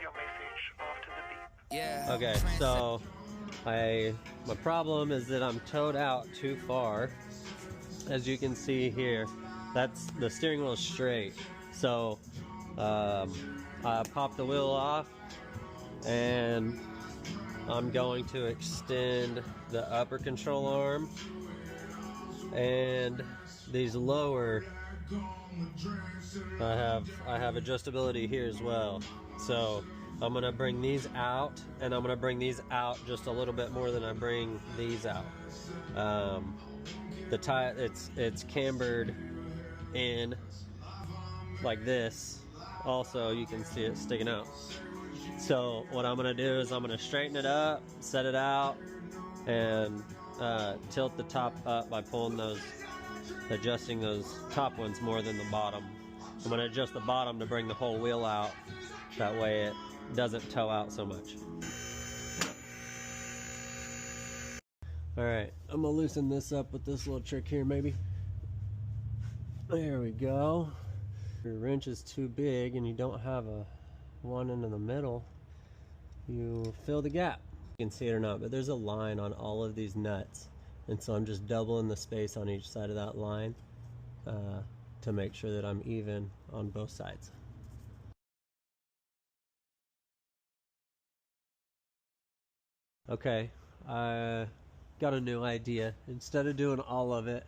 your message after the beep. Yeah. Okay, so my problem is that I'm towed out too far. As you can see here, that's the steering wheel is straight. So I popped the wheel off, and I'm going to extend the upper control arm, and these lower, I have adjustability here as well. So I'm gonna bring these out, and I'm gonna bring these out just a little bit more than I bring these out. The tie, it's cambered in like this. Also, you can see it sticking out. So what I'm gonna do is I'm gonna straighten it up, set it out, and tilt the top up by pulling those, adjusting those top ones more than the bottom. I'm gonna adjust the bottom to bring the whole wheel out. That way it doesn't tow out so much. Alright, I'm gonna loosen this up with this little trick here maybe. There we go. If your wrench is too big and you don't have one in the middle, you fill the gap. You can see it or not, but there's a line on all of these nuts, and so I'm just doubling the space on each side of that line to make sure that I'm even on both sides. Okay, I got a new idea. Instead of doing all of it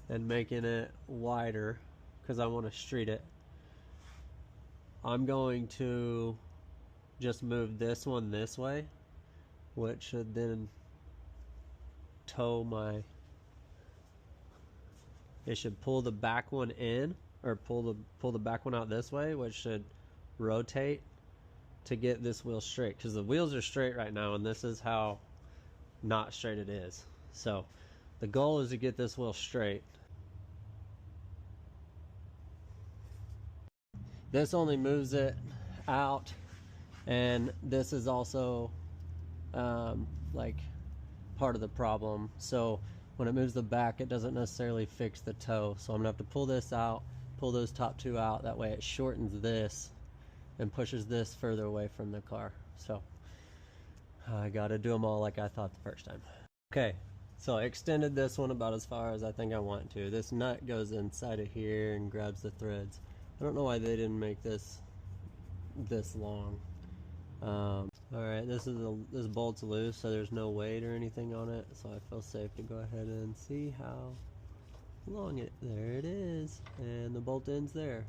and making it wider, because I want to street it, I'm going to just move this one this way, which should then tow my, it should pull the back one in, or pull the back one out this way, which should rotate to get this wheel straight, because the wheels are straight right now and this is how not straight it is. So the goal is to get this wheel straight. This only moves it out, and this is also like part of the problem. So when it moves the back, it doesn't necessarily fix the toe. So I'm gonna have to pull this out, pull those top two out. That way it shortens this and pushes this further away from the car. So I gotta do them all like I thought the first time. Okay, so I extended this one about as far as I think I want to. This nut goes inside of here and grabs the threads. I don't know why they didn't make this long. Alright, this bolt's loose, so there's no weight or anything on it, so I feel safe to go ahead and see how long there it is, and the bolt ends there,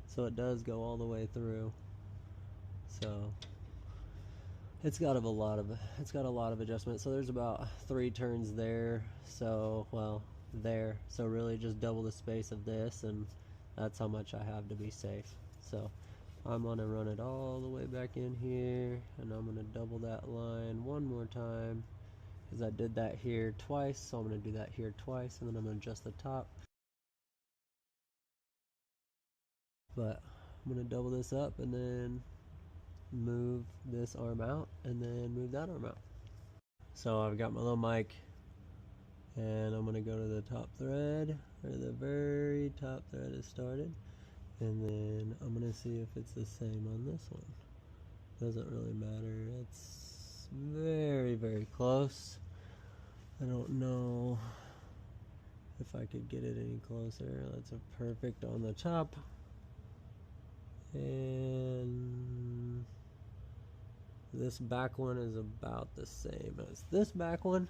so it does go all the way through. So it's got a lot of adjustment. So there's about 3 turns there, so well there, so really just double the space of this, and that's how much I have to be safe. So I'm gonna run it all the way back in here, and I'm gonna double that line one more time, because I did that here twice, so I'm gonna do that here twice, and then I'm gonna adjust the top. But I'm gonna double this up and then move this arm out and then move that arm out. So I've got my little mic, and I'm gonna go to the top thread, or the very top thread is started, and then I'm gonna see if it's the same on this one. Doesn't really matter, it's very, very close. I don't know if I could get it any closer. That's a perfect on the top, and this back one is about the same as this back one.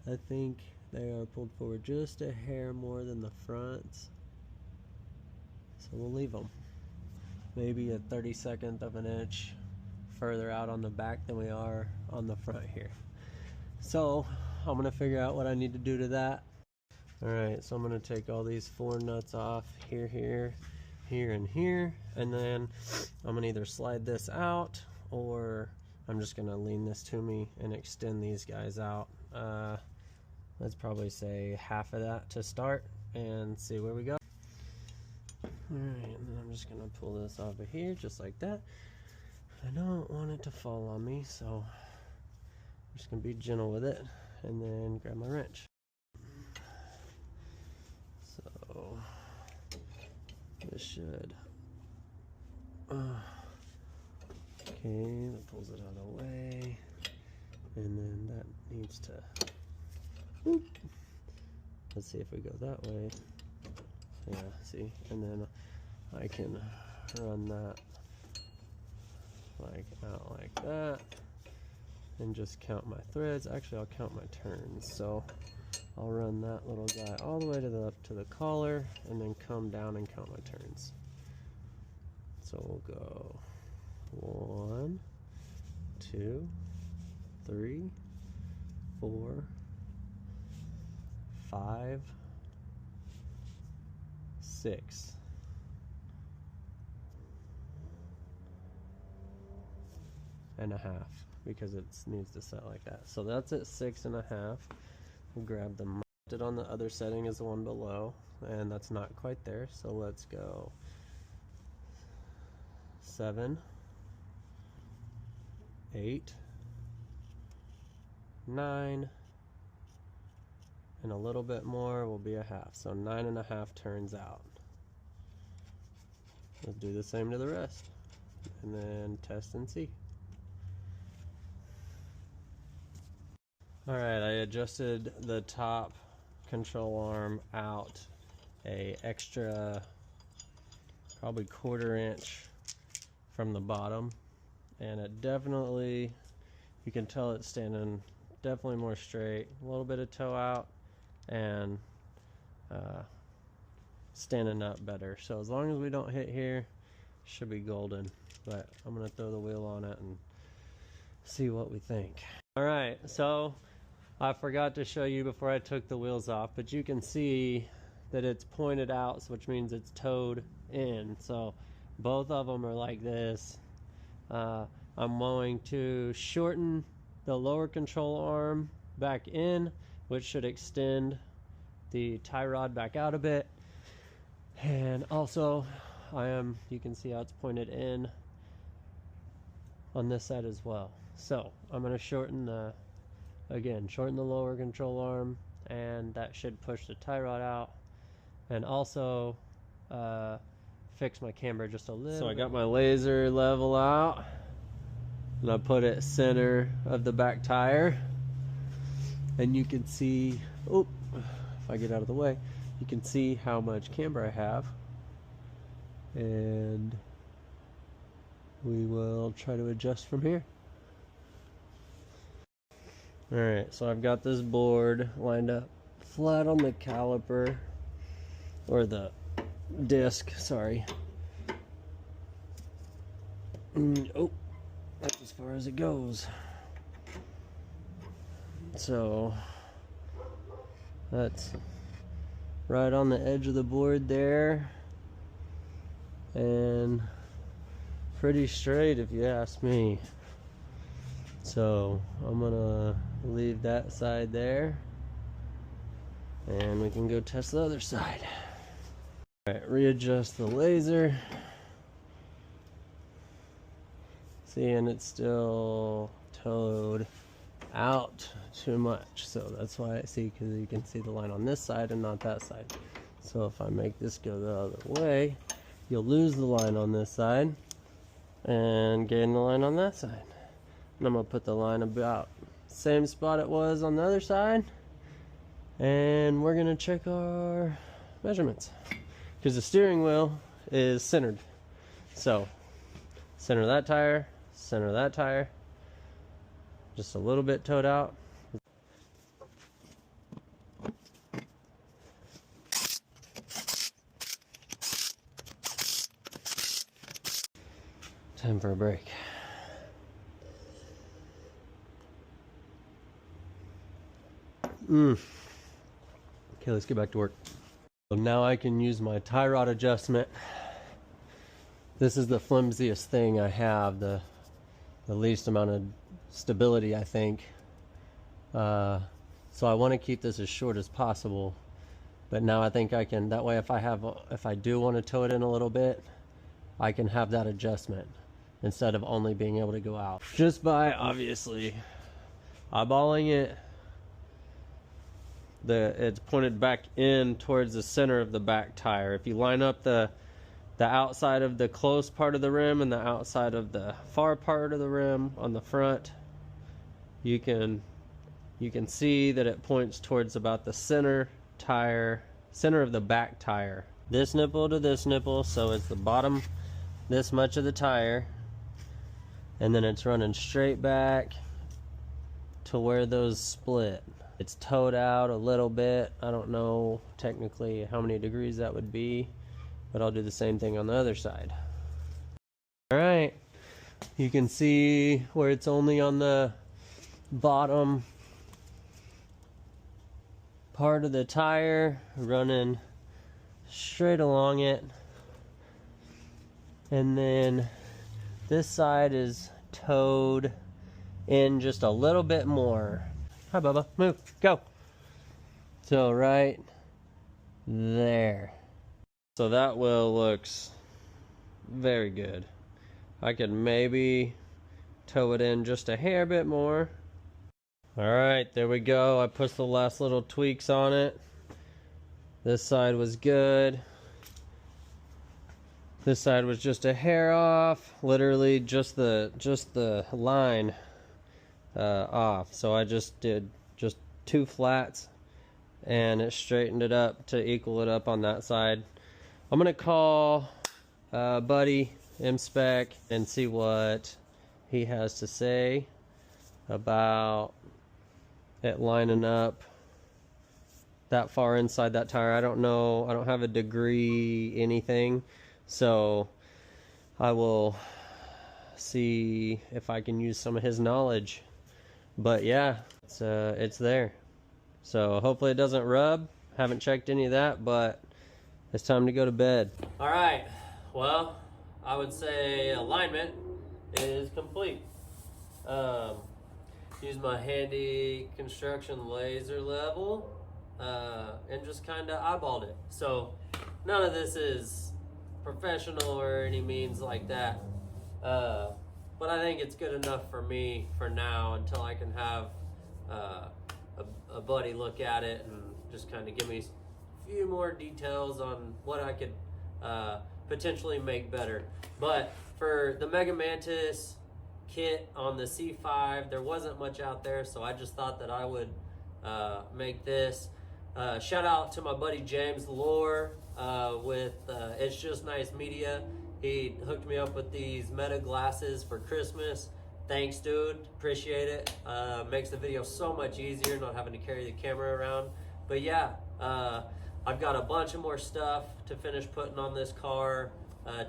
I think they are pulled forward just a hair more than the fronts, so we'll leave them maybe a 32nd of an inch further out on the back than we are on the front here. So I'm gonna figure out what I need to do to that. Alright, so I'm gonna take all these 4 nuts off here, here, here, and here, and then I'm gonna either slide this out, or I'm just gonna lean this to me and extend these guys out. Let's probably say half of that to start and see where we go. Alright, and then I'm just gonna pull this off of here just like that. I don't want it to fall on me, so I'm just gonna be gentle with it, and then grab my wrench. So this should okay. Okay, that pulls it out of the way. And then that needs to, whoop. Let's see if we go that way. Yeah, see? And then I can run that like out like that and just count my threads. Actually, I'll count my turns. So I'll run that little guy all the way to the collar and then come down and count my turns. So we'll go 1, 2, 3, 4, 5, 6. And a half, because it needs to set like that. So that's at 6.5. We'll grab the mounted on the other setting is the one below, and that's not quite there. So let's go 7, 8, 9, and a little bit more will be a half. So 9.5 turns out. Let's do the same to the rest, and then test and see. Alright, I adjusted the top control arm out a extra probably 1/4 inch from the bottom, and it definitely, you can tell it's standing definitely more straight, a little bit of toe out, and standing up better. So as long as we don't hit here, should be golden. But I'm gonna throw the wheel on it and see what we think. Alright, so I forgot to show you before I took the wheels off, but you can see that it's pointed out, which means it's towed in. So both of them are like this. I'm going to shorten the lower control arm back in, which should extend the tie rod back out a bit. And also you can see how it's pointed in on this side as well. So I'm going to shorten the lower control arm, and that should push the tie rod out, and also fix my camber just a little. So I got my laser level out, and I put it center of the back tire, and you can see, oh, if I get out of the way, you can see how much camber I have, and we will try to adjust from here. Alright, so I've got this board lined up flat on the caliper, or the disc, sorry. Oh, that's as far as it goes. So that's right on the edge of the board there, and pretty straight if you ask me. So I'm gonna leave that side there, and we can go test the other side. Alright, readjust the laser. See, and it's still towed out too much, so that's why I see, because you can see the line on this side and not that side. So if I make this go the other way, you'll lose the line on this side and gain the line on that side. And I'm going to put the line about same spot it was on the other side, and we're going to check our measurements, because the steering wheel is centered. So center that tire, center that tire, just a little bit towed out. Time for a break. Okay, let's get back to work. So now I can use my tie rod adjustment. This is the flimsiest thing I have, the least amount of stability, I think. So I want to keep this as short as possible, but now I think I can, that way if I do want to tow it in a little bit, I can have that adjustment instead of only being able to go out. Just by obviously eyeballing it, it's pointed back in towards the center of the back tire. If you line up the the outside of the close part of the rim and the outside of the far part of the rim on the front. You can see that it points towards about the center of the back tire. This nipple to this nipple, so it's the bottom this much of the tire, and then it's running straight back to where those split. It's towed out a little bit. I don't know technically how many degrees that would be, but I'll do the same thing on the other side. All right, you can see where it's only on the bottom part of the tire, running straight along it, and then this side is towed in just a little bit more. Hi Bubba, move, go. So right there. So that wheel looks very good. I could maybe tow it in just a hair bit more. All right, there we go. I put the last little tweaks on it. This side was good. This side was just a hair off, literally just the line off. So I just did just 2 flats and it straightened it up to equal it up on that side. I'm gonna call Buddy M-Spec and see what he has to say about it lining up that far inside that tire. I don't know, I don't have a degree anything, so I will see if I can use some of his knowledge. But yeah, it's there. So hopefully it doesn't rub. Haven't checked any of that, but it's time to go to bed. All right, well, I would say alignment is complete. Use my handy construction laser level and just kind of eyeballed it. So none of this is professional or any means like that, but I think it's good enough for me for now until I can have a buddy look at it and just kind of give me a few more details on what I could potentially make better. But for the Mega Mantis kit on the C5, there wasn't much out there, so I just thought that I would make this. Shout out to my buddy James Lore with It's Just Nice Media. He hooked me up with these Meta glasses for Christmas. Thanks, dude. Appreciate it. Makes the video so much easier not having to carry the camera around. But yeah, I've got a bunch of more stuff to finish putting on this car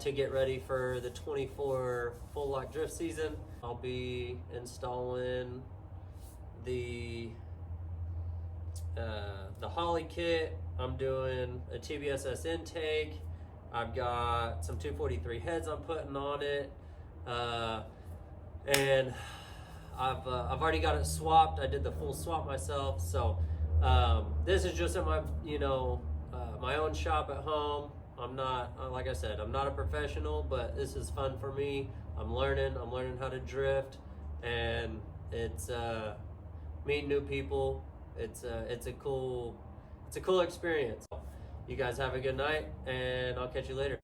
to get ready for the 24 full lock drift season. I'll be installing the Holly kit. I'm doing a TBSS intake. I've got some 243 heads I'm putting on it, and I've already got it swapped. I did the full swap myself. So this is just at my my own shop at home. I'm not, like I said, I'm not a professional, but this is fun for me. I'm learning how to drift, and it's meeting new people. It's a cool experience. You guys have a good night, and I'll catch you later.